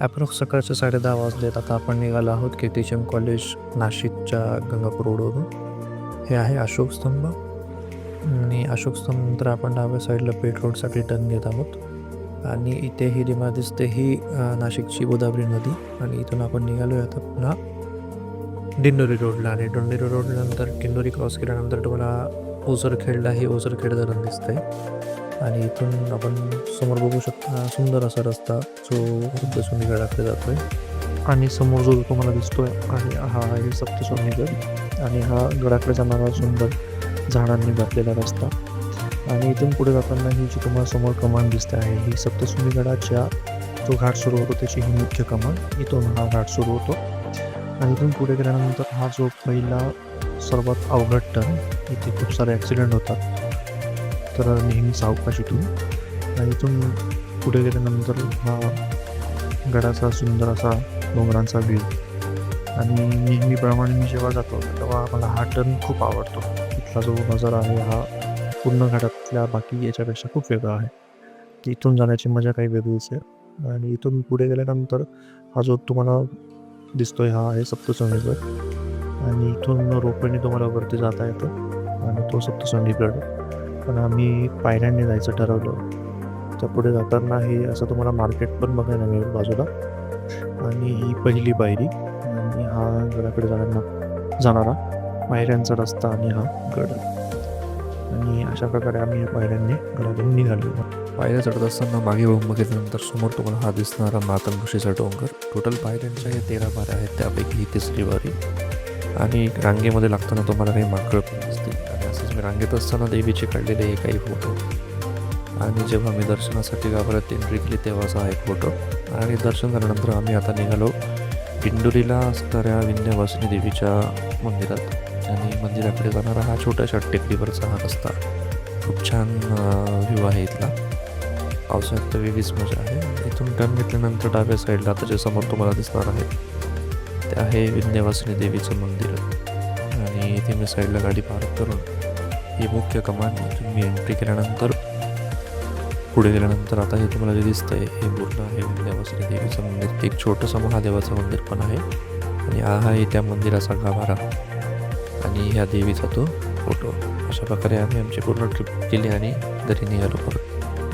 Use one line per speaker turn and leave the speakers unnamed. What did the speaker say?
ॲप्रॉक्स सकाळचे 10:30 वाजलेत. आता आपण निघालो आहोत कीर्तिचंद कॉलेज नाशिकच्या गंगापूर रोडवरून. हे आहे अशोक स्तंभ आणि अशोक स्तंभानंतर आपण डाव्या साईडला पेठ रोडसाठी टर्न घेत आहोत आणि इथे ही दिसते ही नाशिकची गोदावरी नदी आणि इथून आपण निघालो आहे आता पुन्हा दिंडोरी रोडला आणि दिंडोरी रोडनंतर दिंडोरी क्रॉस केल्यानंतर तुम्हाला ओझरखेडला हे ओझरखेड धरण दिसतंय आणि इथून आपण समोर बघू शकता सुंदर असा रस्ता जो सप्तशृंगी गडाकडे जातोय आणि समोर जो तुम्हाला दिसतोय आणि हा आहे सप्तशृंगी गड आणि हा गडाकडे जाणारा सुंदर झाडांनी भरलेला रस्ता आणि इथून पुढे जाताना ही जी तुम्हाला समोर कमान दिसते आहे ही सप्तशृंगी गडाच्या जो घाट सुरू होतो त्याची ही मुख्य कमान. इथून हा घाट सुरू होतो आणि इथून पुढे गेल्यानंतर हा जो पहिला सर्वात अवघड टर्न, इथे खूप सारे ॲक्सिडेंट होतात तर नेहमी सावकाश इथून. आणि इथून पुढे गेल्यानंतर हा गडाचा सुंदर असा डोंगरांचा व्ह्यू आणि नेहमीप्रमाणे मी जेव्हा जातो तेव्हा मला हा टर्न खूप आवडतो. इथला जो नजारा आहे हा पूर्ण घाटातल्या बाकी याच्यापेक्षा खूप वेगळा आहे. इथून जाण्याची मजा काही वेगळीच आहे. आणि इथून पुढे गेल्यानंतर हा जो तुम्हाला दिसतोय हा आहे सप्तशृंगी गड आणि इथून रोपवेने तुम्हाला वरती जाता येतं आणि तो सप्तशृंगी गड. पण आम्ही पायऱ्यांनी जायचं ठरवलं. तर पुढे जाताना हे असं तुम्हाला मार्केट पण बघायला मिळेल बाजूला आणि ही पहिली पायरी आणि हा गडाकडे जाणारा पायऱ्यांचा रस्ता आणि हा गड आणि अशा प्रकारे आम्ही या पायऱ्यांनी गडाकडून निघालो. पायऱ्या चढत असताना मागे बघून बघितल्यानंतर समोर तुम्हाला हा दिसणारा मातंगुशीचा डोंगर. टोटल पायऱ्यांच्या हे 13 बाऱ्या आहेत, त्यापैकी ही तिसरी बारी आणि रांगेमध्ये लागताना तुम्हाला काही माकड पण दिसतील. आणि असंच मी रांगेत असताना देवीचे काढलेले हे काही फोटो आणि जेव्हा मी दर्शनासाठी गाभाऱ्यात एंट्री केली तेव्हाचा हा एक फोटो. आणि दर्शन झाल्यानंतर आम्ही आता निघालो दिंडोरीला असणाऱ्या विंध्यवासिनी देवीच्या मंदिरात आणि मंदिराकडे जाणारा हा छोट्याशा टेकडीवरचा हा रस्ता. खूप छान व्ह्यू आहे इथला. पावसाळ्यात तर वेगळीच मजा आहे. इथून टर्न घेतल्यानंतर डाव्या साईडला आता जे समोर तुम्हाला दिसणार आहे ते आहे विंध्यवासिनी देवीचं मंदिर आणि इथे मी साईडला गाडी पार्क करून ही मुख्य कमान इथून मी एंट्री केल्यानंतर पुढे गेल्यानंतर आता हे तुम्हाला जे दिसतंय हे पूर्ण आहे विंध्यवासिनी देवीचं मंदिर. एक छोटंसं महादेवाचं मंदिर पण आहे आणि हा आहे त्या मंदिराचा गाभारा आणि ह्या देवीचा तो फोटो. अशा प्रकारे आम्ही आमची पूर्ण ट्रिप केली आणि घरी निघालो परत.